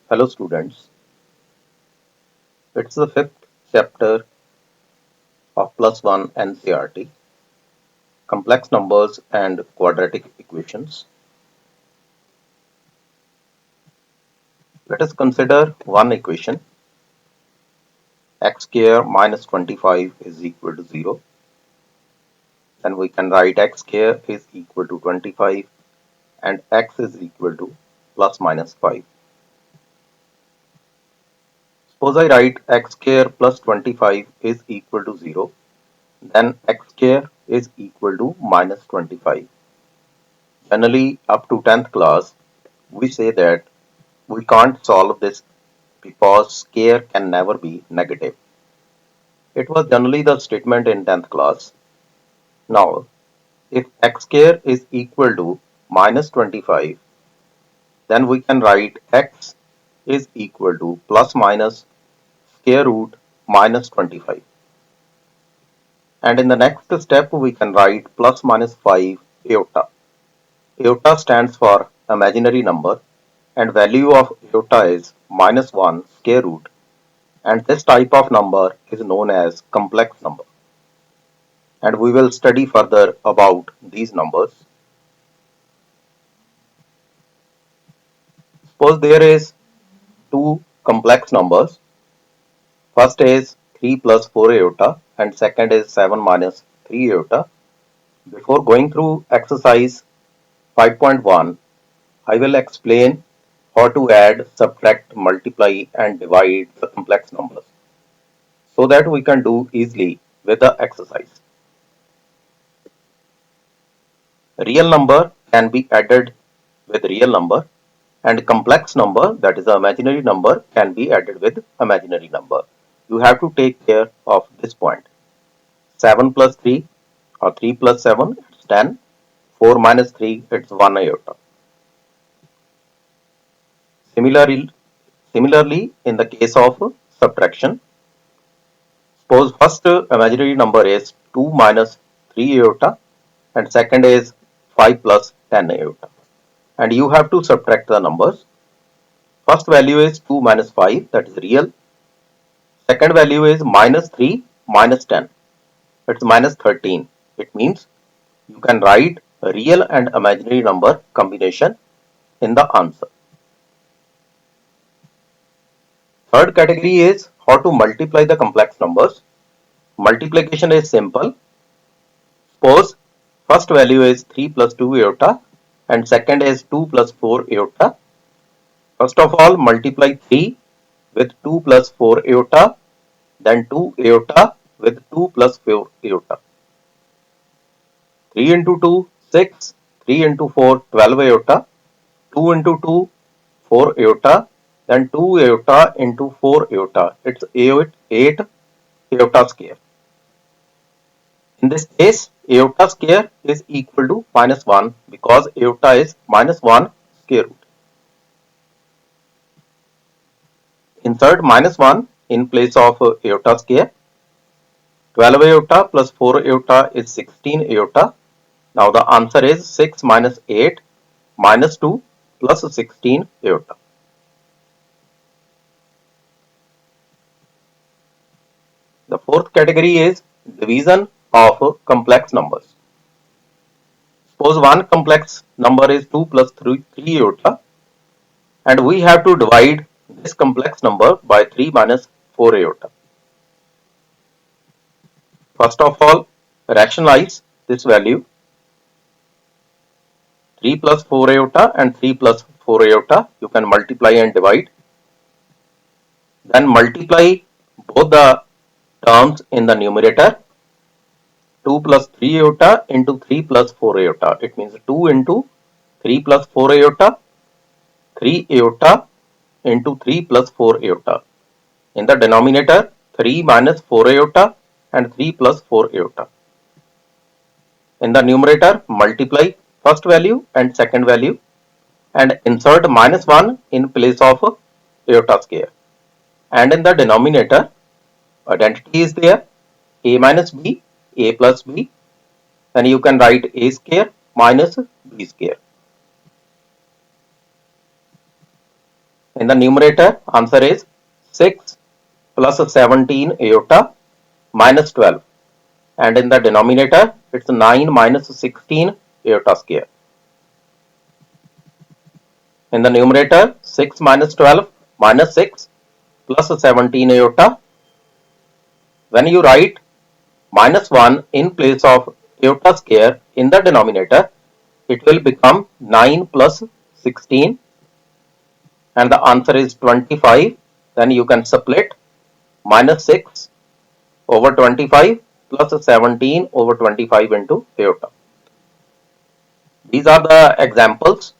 Hello students, it's the fifth chapter of plus one NCRT, complex numbers and quadratic equations. Let us consider one equation, x square minus 25 is equal to 0. Then we can write x square is equal to 25 and x is equal to plus minus 5. Suppose I write x square plus 25 is equal to 0, then x square is equal to minus 25. Generally, up to 10th class, we say that we can't solve this because square can never be negative. It was generally the statement in 10th class. Now, if x square is equal to minus 25, then we can write x is equal to plus minus square root minus 25. And in the next step, we can write plus minus 5 iota. Iota stands for imaginary number and value of iota is minus 1 square root, and this type of number is known as complex number, and we will study further about these numbers. Suppose there is two complex numbers. First is 3 plus 4 iota and second is 7 minus 3 iota. Before going through exercise 5.1, I will explain how to add, subtract, multiply and divide the complex numbers so that we can do easily with the exercise. Real number can be added with real number and complex number, that is the imaginary number, can be added with imaginary number. You have to take care of this point. 7 plus 3 or 3 plus 7 it's 10. 4 minus 3 it's 1 iota. Similarly, in the case of subtraction, suppose first imaginary number is 2 minus 3 iota and second is 5 plus 10 iota. And you have to subtract the numbers. First value is 2 minus 5, that is real. Second value is minus 3 minus 10, it's minus 13. It means you can write a real and imaginary number combination in the answer. Third category is how to multiply the complex numbers. Multiplication is simple. Suppose first value is 3 plus 2 iota and second is 2 plus 4 iota. First of all, multiply 3 with 2 plus 4 iota, then 2 iota with 2 plus 4 iota. 3 into 2, 6, 3 into 4, 12 iota, 2 into 2, 4 iota, then 2 iota into 4 iota. It's 8 iota square. In this case, iota square is equal to minus 1 because iota is minus 1 square root. Insert minus 1 in place of iota square. 12 iota plus 4 iota is 16 iota. Now the answer is 6 minus 8 minus 2 plus 16 iota. The fourth category is division of complex numbers. Suppose one complex number is 2 plus 3 iota and we have to divide this complex number by 3 minus 4 iota. First of all, rationalize this value. 3 plus 4 iota and 3 plus 4 iota, you can multiply and divide. Then multiply both the terms in the numerator. 2 plus 3 iota into 3 plus 4 iota. It means 2 into 3 plus 4 iota, 3 iota into 3 plus 4 iota. In the denominator, 3 minus 4 iota and 3 plus 4 iota. In the numerator, multiply first value and second value and insert minus 1 in place of iota square. And in the denominator, identity is there, a minus b, a plus b, then you can write a square minus b square. In the numerator, answer is 6 plus 17 iota minus 12. And in the denominator, it's 9 minus 16 iota square. In the numerator, 6 minus 12 minus 6 plus 17 iota. When you write minus 1 in place of iota square in the denominator, it will become 9 plus 16 and the answer is 25. Then you can split minus 6 over 25 plus 17 over 25 into iota. These are the examples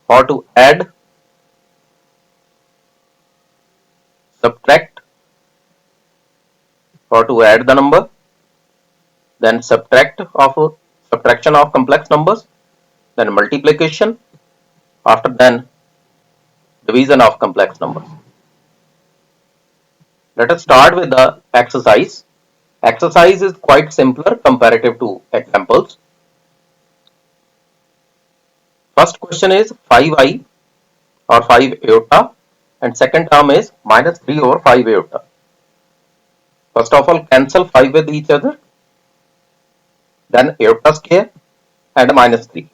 how to add, subtract, how to add the number, then subtraction of complex numbers, then multiplication, after then division of complex numbers. Let us start with the exercise. Exercise is quite simpler comparative to examples. First question is 5i or 5 iota and second term is minus 3 over 5 iota. First of all, cancel 5 with each other, then iota square and minus 3.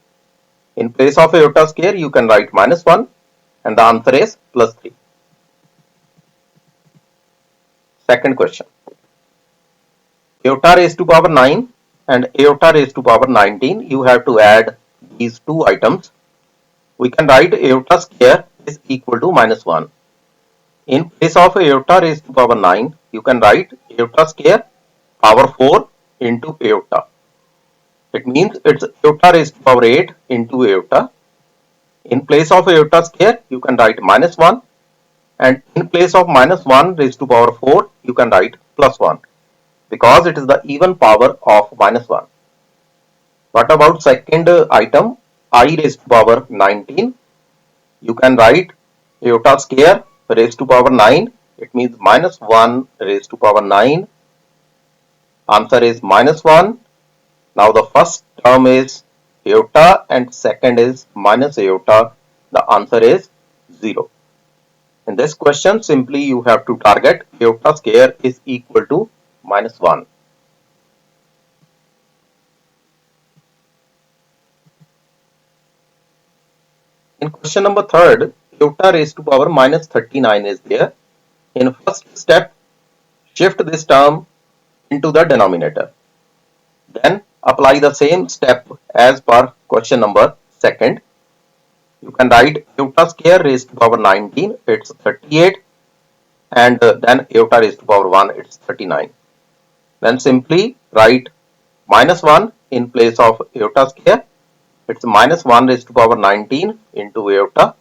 In place of iota square, you can write minus 1 and the answer is plus 3. Second question. Iota raised to power 9 and iota raised to power 19. You have to add these two items. We can write iota square is equal to minus 1. In place of iota raised to power 9, you can write iota square power 4 into iota. It means it's iota raised to power 8 into iota. In place of iota square, you can write minus 1 and in place of minus 1 raised to power 4, you can write plus 1 because it is the even power of minus 1. What about second item, I raised to power 19? You can write iota square raised to power 9. It means minus 1 raised to power 9. Answer is minus 1. Now the first term is iota and second is minus iota. The answer is 0. In this question, simply you have to target iota square is equal to minus 1. In question number 3rd, iota raised to power minus 39 is there. In first step, shift this term into the denominator. Then apply the same step as per question number 2nd. You can write iota square raised to power 19, it's 38 and then iota raised to power 1, it's 39. Then simply write minus 1 in place of iota square. It's minus 1 raised to power 19 into iota.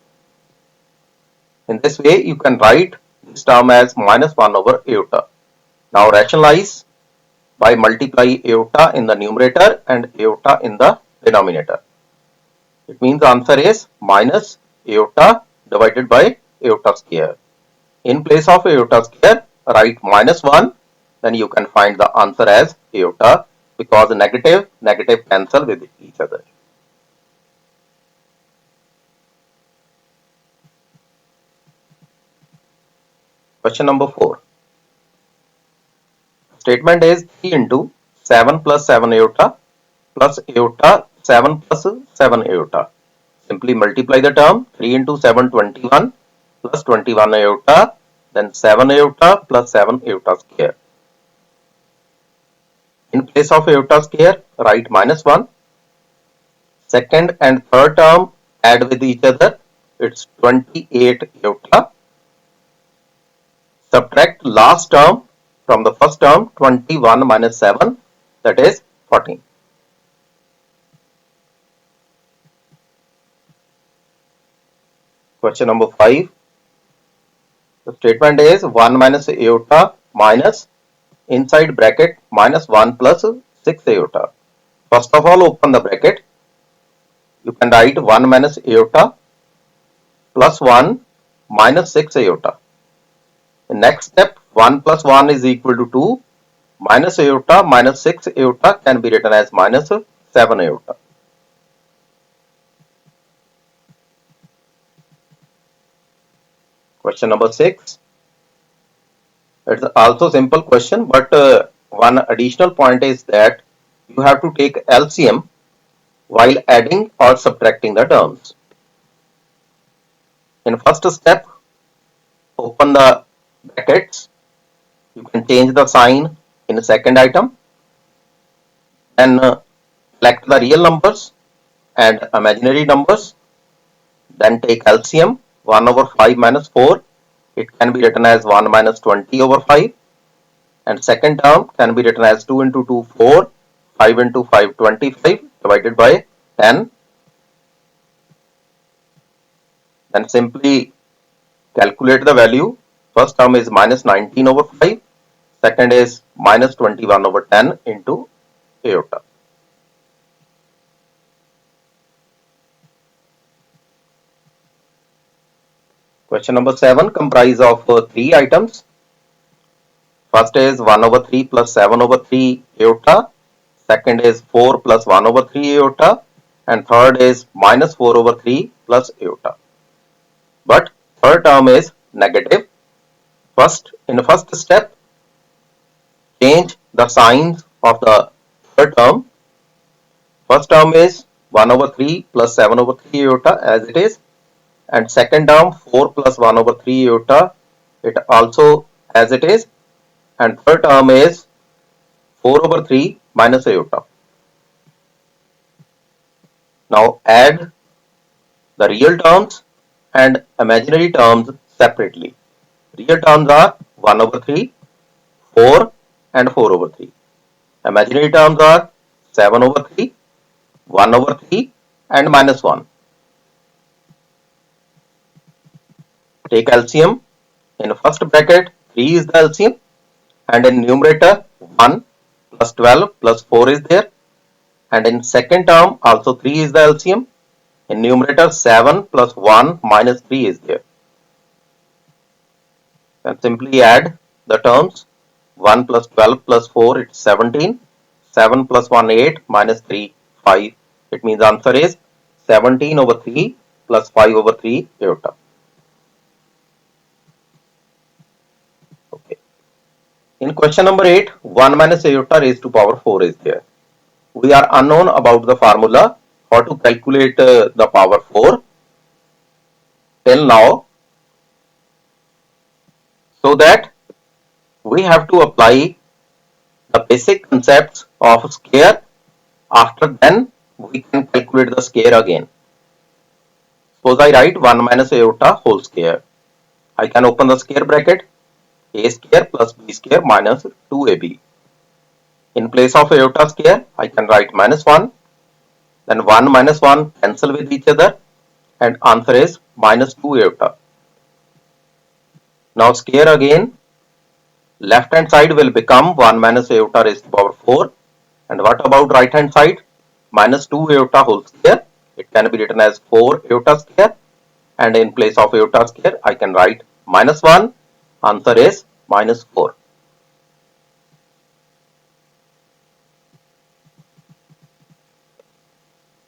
In this way, you can write this term as minus 1 over iota. Now rationalize by multiply iota in the numerator and iota in the denominator. It means the answer is minus iota divided by iota square. In place of iota square, write minus 1, then you can find the answer as iota because negative cancel with each other. Question number 4. Statement is 3 into 7 plus 7 iota plus iota 7 plus 7 iota. Simply multiply the term 3 into 7 21 plus 21 iota, then 7 iota plus 7 iota square. In place of iota square, write minus 1. Second and third term add with each other. It's 28 iota. Subtract last term from the first term, 21 minus 7, that is 14. Question number 5. The statement is 1 minus iota minus inside bracket minus 1 plus 6 iota. First of all, open the bracket. You can write 1 minus iota plus 1 minus 6 iota. The next step, 1 plus 1 is equal to 2. Minus iota minus 6 iota can be written as minus 7 iota. Question number 6. It's also simple question, but one additional point is that you have to take LCM while adding or subtracting the terms. In first step, open the brackets. You can change the sign in the second item. Then select the real numbers and imaginary numbers. Then take LCM 1 over 5 minus 4. It can be written as 1 minus 20 over 5. And second term can be written as 2 into 2, 4. 5 into 5, 25 divided by 10. Then simply calculate the value. First term is minus 19 over 5. Second is minus 21 over 10 into iota. Question number 7 comprises of 3 items. First is 1 over 3 plus 7 over 3 iota. Second is 4 plus 1 over 3 iota. And third is minus 4 over 3 plus iota. But third term is negative. In the first step, change the signs of the third term. First term is 1 over 3 plus 7 over 3 iota as it is. And second term 4 plus 1 over 3 iota, it also as it is. And third term is 4 over 3 minus iota. Now add the real terms and imaginary terms separately. Real terms are 1 over 3, 4 and 4 over 3. Imaginary terms are 7 over 3, 1 over 3 and minus 1. Take LCM. In first bracket 3 is the LCM and in numerator 1 plus 12 plus 4 is there, and in second term also 3 is the LCM. In numerator 7 plus 1 minus 3 is there. And simply add the terms. 1 plus 12 plus 4 it's 17. 7 plus 1 8 minus 3 5. It means answer is 17 over 3 plus 5 over 3 iota. Okay. In question number 8, 1 minus iota raised to power 4 is there. We are unknown about the formula how to calculate the power 4 till now, so that we have to apply the basic concepts of square. After then we can calculate the square again. Suppose I write 1 minus iota whole square. I can open the square bracket. A square plus b square minus 2ab. In place of iota square, I can write minus 1. Then 1 minus 1 cancel with each other and answer is minus 2 iota. Now square again. Left hand side will become 1 minus iota raised to power 4. And what about right hand side? Minus 2 iota whole square. It can be written as 4 iota square. And in place of iota square, I can write minus 1. Answer is minus 4.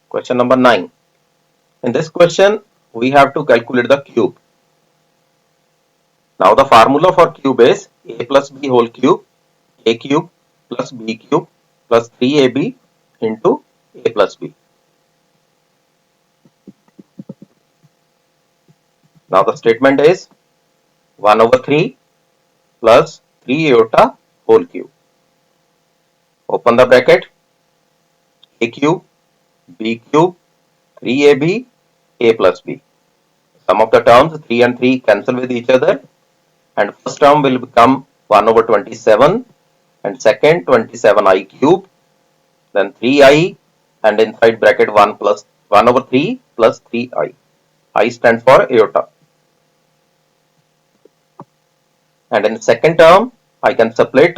Question number 9. In this question, we have to calculate the cube. Now the formula for cube is a plus b whole cube, a cube plus b cube plus 3ab into a plus b. Now the statement is 1 over 3 plus 3 iota whole cube. Open the bracket. A cube, b cube, 3ab, a plus b. Sum of the terms 3 and 3 cancel with each other, and first term will become 1 over 27 and second 27i cube, then 3i, and inside bracket 1 plus 1 over 3 plus 3i. I stands for iota. And in second term, I can split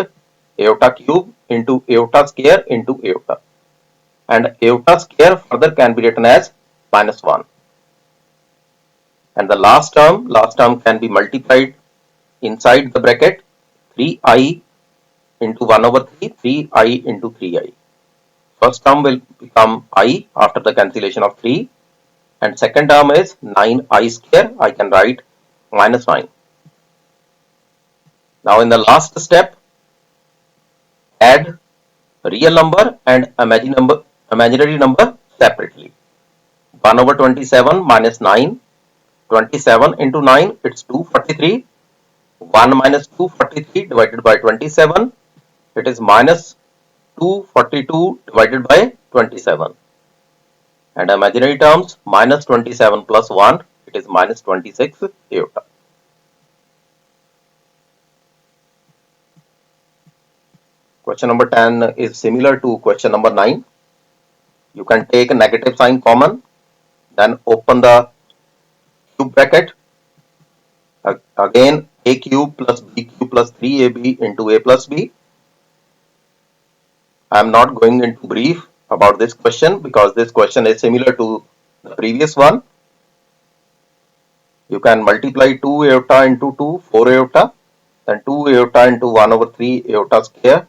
iota cube into iota square into iota. And iota square further can be written as minus 1. And the last term can be multiplied inside the bracket 3i into 1 over 3, 3i into 3i. First term will become I after the cancellation of 3. And second term is 9i square. I can write minus 9. Now in the last step, add real number and imaginary number separately. 1 over 27 minus 9. 27 into 9, it's 243. 1 minus 243 divided by 27, it is minus 242 divided by 27. And imaginary terms, minus 27 plus 1, it is minus 26 iota. Question number 10 is similar to question number 9. You can take a negative sign common, then open the cube bracket. Again, a cube plus b cube plus 3ab into a plus b. I am not going into brief about this question because this question is similar to the previous one. You can multiply 2 iota into 2, 4 iota, then 2 iota into 1 over 3 iota square,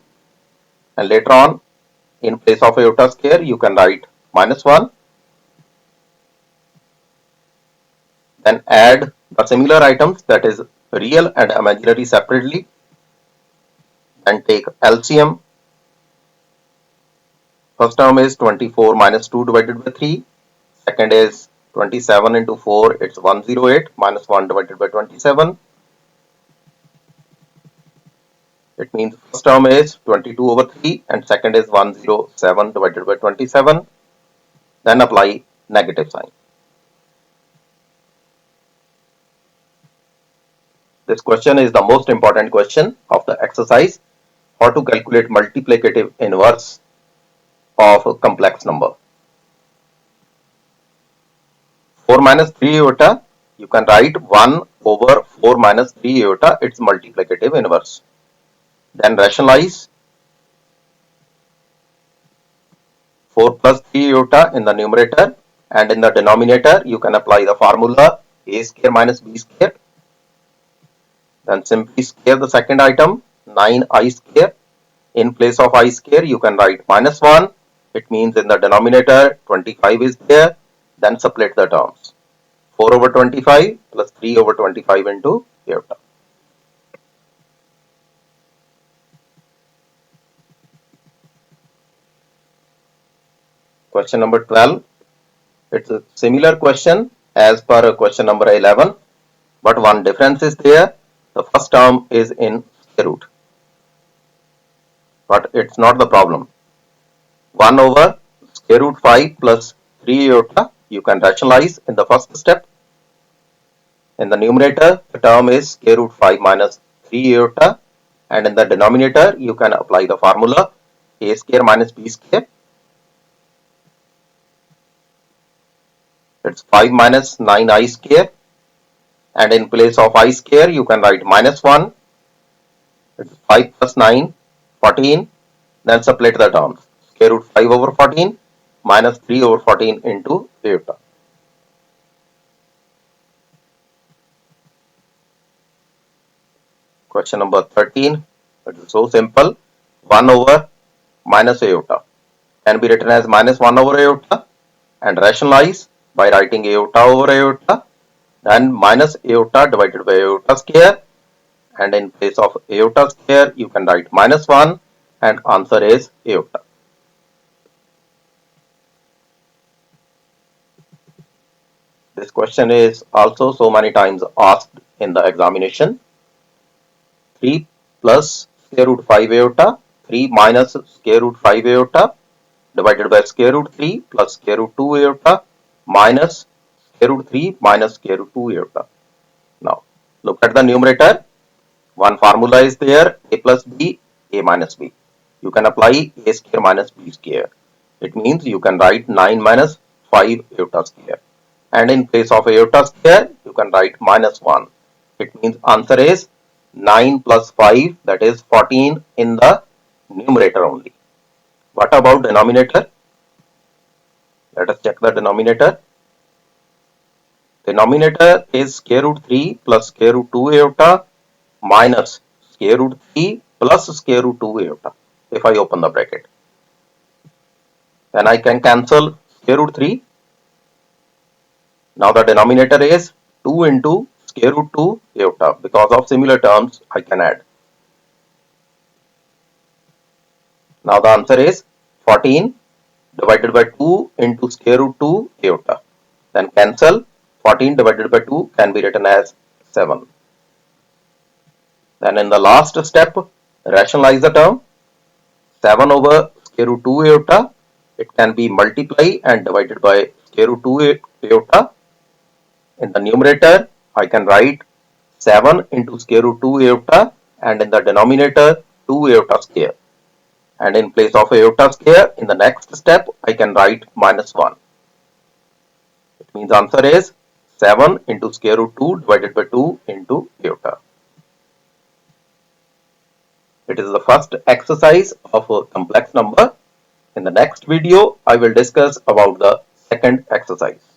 and later on in place of iota square you can write minus 1. Then add the similar items, that is real and imaginary separately, and take LCM. First term is 24 minus 2 divided by 3. Second is 27 into 4, it's 108 minus 1 divided by 27. It means first term is 22 over 3 and second is 107 divided by 27. Then apply negative sign. This question is the most important question of the exercise, how to calculate multiplicative inverse of a complex number. 4 minus 3 iota, you can write 1 over 4 minus 3 iota, its multiplicative inverse. Then rationalize 4 plus 3 iota in the numerator, and in the denominator you can apply the formula a square minus b square. Then simply square the second item, 9i square. In place of I square you can write minus 1. It means in the denominator 25 is there. Then split the terms. 4 over 25 plus 3 over 25 into iota. Question number 12. It's a similar question as per question number 11, but one difference is there. The first term is in square root, but it's not the problem. 1 over square root 5 plus 3 iota, you can rationalize in the first step. In the numerator, the term is square root 5 minus 3 iota, and in the denominator, you can apply the formula a square minus b square. It's 5 minus 9i square, and in place of I square, you can write minus 1. It's 5 plus 9, 14. Then split the terms. Square root 5 over 14 minus 3 over 14 into iota. Question number 13. It is so simple. 1 over minus iota can be written as minus 1 over iota, and rationalize by writing iota over iota, then minus iota divided by iota square, and in place of iota square you can write minus 1, and answer is iota. This question is also so many times asked in the examination. 3 plus square root 5 iota, 3 minus square root 5 iota divided by square root 3 plus square root 2 iota minus square root 3 minus square root 2 iota. Now look at the numerator. One formula is there, a plus b, a minus b. You can apply a square minus b square. It means you can write 9 minus 5 iota square. And in place of iota square, you can write minus 1. It means answer is 9 plus 5, that is 14 in the numerator only. What about denominator? Let us check the denominator. Denominator is square root 3 plus square root 2 iota minus square root 3 plus square root 2 iota. If I open the bracket, then I can cancel square root 3. Now the denominator is 2 into square root 2 iota. Because of similar terms, I can add. Now the answer is 14 divided by 2 into square root 2 iota. Then cancel. 14 divided by 2 can be written as 7. Then in the last step, rationalize the term. 7 over square root 2 iota. It can be multiplied and divided by square root 2 iota. In the numerator, I can write 7 into square root 2 iota, and in the denominator 2 iota square. And in place of iota square, in the next step, I can write minus 1. It means answer is 7 into square root 2 divided by 2 into iota. It is the first exercise of a complex number. In the next video, I will discuss about the second exercise.